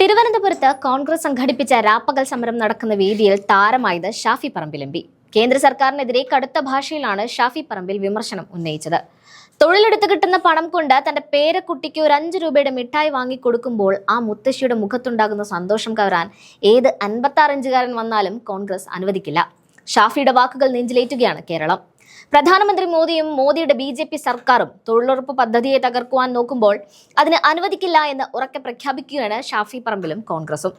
തിരുവനന്തപുരത്ത് കോൺഗ്രസ് സംഘടിപ്പിച്ച രാപ്പകൽ സമരം നടക്കുന്ന വേദിയിൽ താരമായത് ഷാഫി പറമ്പിൽ എം പി. കേന്ദ്ര സർക്കാരിനെതിരെ കടുത്ത ഭാഷയിലാണ് ഷാഫി പറമ്പിൽ വിമർശനം ഉന്നയിച്ചത്. തൊഴിലെടുത്ത് കിട്ടുന്ന പണം കൊണ്ട് തന്റെ പേരക്കുട്ടിക്ക് ഒരു 5 രൂപയുടെ മിഠായി വാങ്ങിക്കൊടുക്കുമ്പോൾ ആ മുത്തശ്ശിയുടെ മുഖത്തുണ്ടാകുന്ന സന്തോഷം കവരാൻ ഏത് 56-കാരൻ വന്നാലും കോൺഗ്രസ് അനുവദിക്കില്ല. ഷാഫിയുടെ വാക്കുകൾ നെഞ്ചിലേറ്റുകയാണ് കേരളം. പ്രധാനമന്ത്രി മോദിയും മോദിയുടെ BJP സർക്കാരും തൊഴിലുറപ്പ് പദ്ധതിയെ തകർക്കുവാൻ നോക്കുമ്പോൾ അതിന് അനുവദിക്കില്ല എന്ന് ഉറക്കെ പ്രഖ്യാപിക്കുകയാണ് ഷാഫി പറമ്പിലും കോൺഗ്രസും.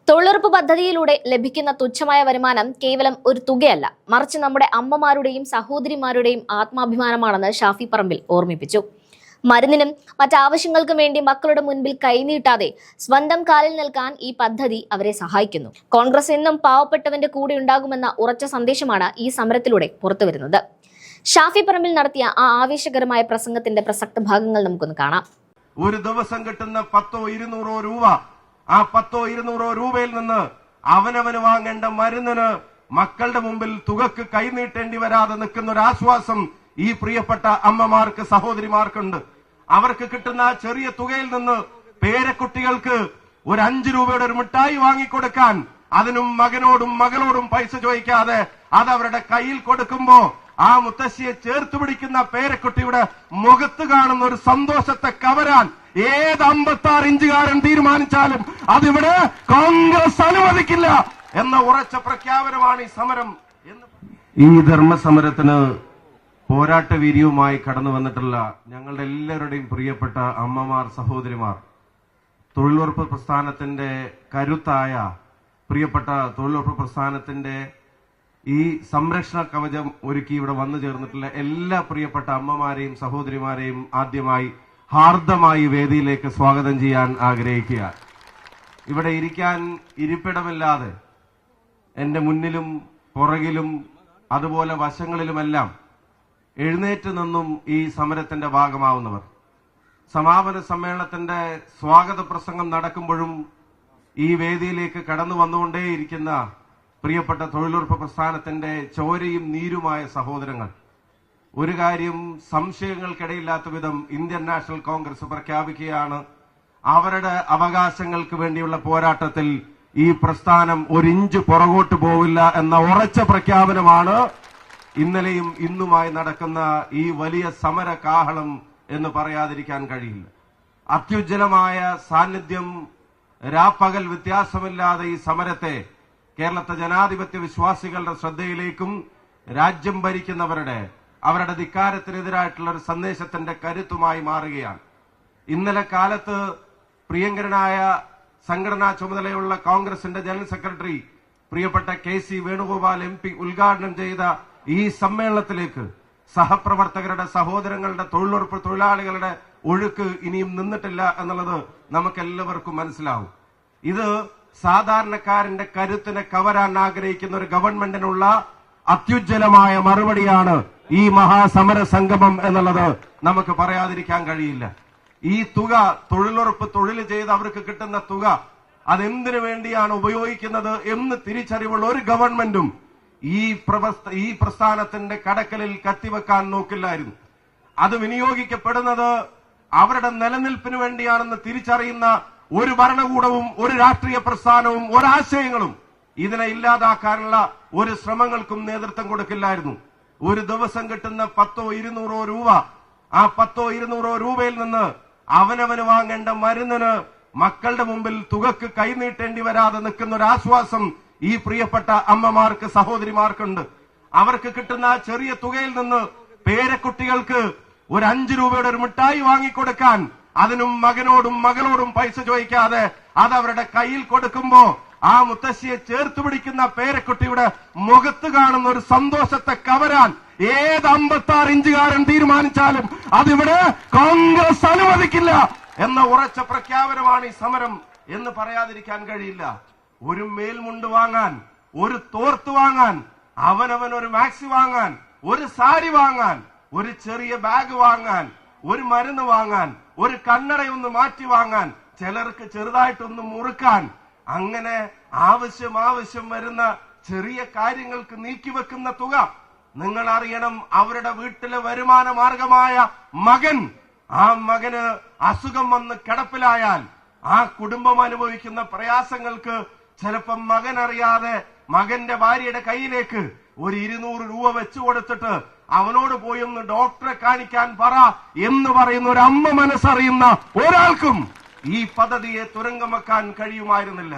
തൊഴിലുറപ്പ് പദ്ധതിയിലൂടെ ലഭിക്കുന്ന തുച്ഛമായ വരുമാനം കേവലം ഒരു തുകയല്ല, മറിച്ച് നമ്മുടെ അമ്മമാരുടെയും സഹോദരിമാരുടെയും ആത്മാഭിമാനമാണെന്ന് ഷാഫി പറമ്പിൽ ഓർമ്മിപ്പിച്ചു. മരുന്നിനും മറ്റാവശ്യങ്ങൾക്കും വേണ്ടി മക്കളുടെ മുൻപിൽ കൈനീട്ടാതെ സ്വന്തം കാലിൽ നിൽക്കാൻ ഈ പദ്ധതി അവരെ സഹായിക്കുന്നു. കോൺഗ്രസ് എന്നും പാവപ്പെട്ടവന്റെ കൂടെ ഉണ്ടാകുമെന്ന ഉറച്ച സന്ദേശമാണ് ഈ സമരത്തിലൂടെ പുറത്തുവരുന്നത്. ഷാഫി പറമ്പിൽ നടത്തിയ ആ ആവേശകരമായ പ്രസംഗത്തിന്റെ പ്രസക്ത ഭാഗങ്ങൾ നമുക്കൊന്ന് കാണാം. ഒരു ദിവസം കിട്ടുന്ന 100-200 രൂപ, ആ 100-200 രൂപയിൽ നിന്ന് അവനവന് വാങ്ങേണ്ട മരുന്നിന് മക്കളുടെ മുമ്പിൽ തുകക്ക് കൈനീട്ടേണ്ടി വരാതെ നിൽക്കുന്ന ഒരു ആശ്വാസം ഈ പ്രിയപ്പെട്ട അമ്മമാർക്ക്, സഹോദരിമാർക്കുണ്ട്. അവർക്ക് കിട്ടുന്ന ചെറിയ തുകയിൽ നിന്ന് പേരക്കുട്ടികൾക്ക് ഒരു 5 രൂപയുടെ ഒരു മിഠായി വാങ്ങിക്കൊടുക്കാൻ അതിനും മകനോടും മകളോടും പൈസ ചോദിക്കാതെ അതവരുടെ കയ്യിൽ കൊടുക്കുമ്പോ ആ മുത്തശ്ശിയെ ചേർത്ത് പിടിക്കുന്ന പേരക്കുട്ടിയുടെ മുഖത്ത് കാണുന്ന ഒരു സന്തോഷത്തെ കവരാൻ ഏത് 56-കാരൻ തീരുമാനിച്ചാലും അതിവിടെ കോൺഗ്രസ് അനുവദിക്കില്ല എന്ന ഉറച്ച പ്രഖ്യാപനമാണ് ഈ സമരം. ഈ ധർമ്മസമരത്തിന് പോരാട്ട വീര്യവുമായി കടന്നു വന്നിട്ടുള്ള ഞങ്ങളുടെ എല്ലാവരുടെയും പ്രിയപ്പെട്ട അമ്മമാർ, സഹോദരിമാർ, തൊഴിലുറപ്പ് പ്രസ്ഥാനത്തിന്റെ കരുത്തായ പ്രിയപ്പെട്ട തൊഴിലുറപ്പ് പ്രസ്ഥാനത്തിന്റെ ഈ സംരക്ഷണ കവചം ഒരുക്കി ഇവിടെ വന്നു ചേർന്നിട്ടുള്ള എല്ലാ പ്രിയപ്പെട്ട അമ്മമാരെയും സഹോദരിമാരെയും ആദ്യമായി ഹാർദമായി വേദിയിലേക്ക് സ്വാഗതം ചെയ്യാൻ ആഗ്രഹിക്കുക. ഇവിടെ ഇരിക്കാൻ ഇരിപ്പിടമില്ലാതെ എന്റെ മുന്നിലും പുറകിലും അതുപോലെ വശങ്ങളിലുമെല്ലാം എഴുന്നേറ്റ് നിന്നും ഈ സമരത്തിന്റെ ഭാഗമാവുന്നവർ, സമാപന സമ്മേളനത്തിന്റെ സ്വാഗത പ്രസംഗം നടക്കുമ്പോഴും ഈ വേദിയിലേക്ക് കടന്നു വന്നുകൊണ്ടേയിരിക്കുന്ന പ്രിയപ്പെട്ട തൊഴിലുറപ്പ് പ്രസ്ഥാനത്തിന്റെ ചോരയും നീരുമായ സഹോദരങ്ങൾ, ഒരു കാര്യം സംശയങ്ങൾക്കിടയില്ലാത്ത വിധം ഇന്ത്യൻ നാഷണൽ കോൺഗ്രസ് പ്രഖ്യാപിക്കുകയാണ്, അവരുടെ അവകാശങ്ങൾക്ക് വേണ്ടിയുള്ള പോരാട്ടത്തിൽ ഈ പ്രസ്ഥാനം ഒരിഞ്ച് പുറകോട്ട് പോവില്ല എന്ന ഉറച്ച പ്രഖ്യാപനമാണ് ഇന്നലെയും ഇന്നുമായി നടക്കുന്ന ഈ വലിയ സമര കാഹളം എന്ന് പറയാതിരിക്കാൻ കഴിയില്ല. അത്യുജ്വലമായ സാന്നിധ്യം, രാപ്പകൽ വ്യത്യാസമില്ലാതെ ഈ സമരത്തെ കേരളത്തെ ജനാധിപത്യ വിശ്വാസികളുടെ ശ്രദ്ധയിലേക്കും രാജ്യം ഭരിക്കുന്നവരുടെ അവരുടെ ധിക്കാരത്തിനെതിരായിട്ടുള്ള ഒരു സന്ദേശത്തിന്റെ കരുത്തുമായി മാറുകയാണ്. ഇന്നലെ കാലത്ത് പ്രിയങ്കരനായ സംഘടനാ ചുമതലയുള്ള കോൺഗ്രസിന്റെ ജനറൽ സെക്രട്ടറി പ്രിയപ്പെട്ട KC വേണുഗോപാൽ MP ഉദ്ഘാടനം ചെയ്ത ഈ സമ്മേളനത്തിലേക്ക് സഹപ്രവർത്തകരുടെ, സഹോദരങ്ങളുടെ, തൊഴിലുറപ്പ് തൊഴിലാളികളുടെ ഒഴുക്ക് ഇനിയും നിന്നിട്ടില്ല എന്നുള്ളത് നമുക്കെല്ലാവർക്കും മനസ്സിലാവും. ഇത് സാധാരണക്കാരന്റെ കരുത്തിനെ കവരാൻ ആഗ്രഹിക്കുന്ന ഒരു ഗവൺമെന്റിനുള്ള അത്യുജ്വലമായ മറുപടിയാണ് ഈ മഹാസമര സംഗമം എന്നുള്ളത് നമുക്ക് പറയാതിരിക്കാൻ കഴിയില്ല. ഈ തുക, തൊഴിലുറപ്പ് തൊഴിൽ ചെയ്ത് അവർക്ക് കിട്ടുന്ന തുക, അതെന്തിനു വേണ്ടിയാണ് ഉപയോഗിക്കുന്നത് എന്ന് തിരിച്ചറിവുള്ള ഒരു ഗവൺമെന്റും ഈ പ്രസ്ഥാനത്തിന്റെ കടക്കലിൽ കത്തിവെക്കാൻ നോക്കില്ലായിരുന്നു. അത് വിനിയോഗിക്കപ്പെടുന്നത് അവരുടെ നിലനിൽപ്പിന് വേണ്ടിയാണെന്ന് തിരിച്ചറിയുന്ന ഒരു ഭരണകൂടവും ഒരു രാഷ്ട്രീയ പ്രസ്ഥാനവും ഒരാശയങ്ങളും ഇതിനെ ഇല്ലാതാക്കാനുള്ള ഒരു ശ്രമങ്ങൾക്കും നേതൃത്വം കൊടുക്കില്ലായിരുന്നു. ഒരു ദിവസം കിട്ടുന്ന 100-200 രൂപ, ആ 100-200 രൂപയിൽ നിന്ന് അവനവന് വാങ്ങേണ്ട മരുന്നിന് മക്കളുടെ മുമ്പിൽ തുകക്ക് കൈനീട്ടേണ്ടി വരാതെ നിൽക്കുന്ന ഒരു ആശ്വാസം ഈ പ്രിയപ്പെട്ട അമ്മമാർക്ക്, സഹോദരിമാർക്കുണ്ട്. അവർക്ക് കിട്ടുന്ന ആ ചെറിയ തുകയിൽ നിന്ന് പേരക്കുട്ടികൾക്ക് ഒരു 5 രൂപയുടെ ഒരു മിഠായി വാങ്ങിക്കൊടുക്കാൻ അതിനും മകനോടും മകളോടും പൈസ ചോദിക്കാതെ അതവരുടെ കയ്യിൽ കൊടുക്കുമ്പോ ആ മുത്തശ്ശിയെ ചേർത്ത് പിടിക്കുന്ന പേരക്കുട്ടിയുടെ മുഖത്ത് കാണുന്ന ഒരു സന്തോഷത്തെ കവരാൻ ഏത് 56-കാരൻ തീരുമാനിച്ചാലും അതിവിടെ കോൺഗ്രസ് അനുവദിക്കില്ല എന്ന ഉറച്ച പ്രഖ്യാപനമാണ് ഈ സമരം എന്ന് പറയാതിരിക്കാൻ കഴിയില്ല. ഒരു മേൽമുണ്ട് വാങ്ങാൻ, ഒരു തോർത്ത് വാങ്ങാൻ, അവനവൻ ഒരു മാക്സി വാങ്ങാൻ, ഒരു സാരി വാങ്ങാൻ, ഒരു ചെറിയ ബാഗ് വാങ്ങാൻ, ഒരു മരുന്ന് വാങ്ങാൻ, ഒരു കണ്ണടയൊന്ന് മാറ്റി വാങ്ങാൻ, ചിലർക്ക് ചെറുതായിട്ടൊന്ന് മുറുക്കാൻ, അങ്ങനെ ആവശ്യം വരുന്ന ചെറിയ കാര്യങ്ങൾക്ക് നീക്കിവെക്കുന്ന തുക. നിങ്ങൾ അറിയണം, അവരുടെ വീട്ടിലെ വരുമാന മാർഗമായ മകൻ, ആ മകന് അസുഖം വന്ന് കിടപ്പിലായാൽ ആ കുടുംബം അനുഭവിക്കുന്ന പ്രയാസങ്ങൾക്ക് ചിലപ്പം മകൻ അറിയാതെ മകന്റെ ഭാര്യയുടെ കയ്യിലേക്ക് ഒരു 200 രൂപ വെച്ചു കൊടുത്തിട്ട് അവനോട് പോയി ഒന്ന് ഡോക്ടറെ കാണിക്കാൻ പറ എന്ന് പറയുന്ന ഒരു അമ്മ മനസ്സറിയുന്ന ഒരാൾക്കും ഈ പദ്ധതിയെ തുരങ്കം വെക്കാൻ കഴിയുമായിരുന്നില്ല.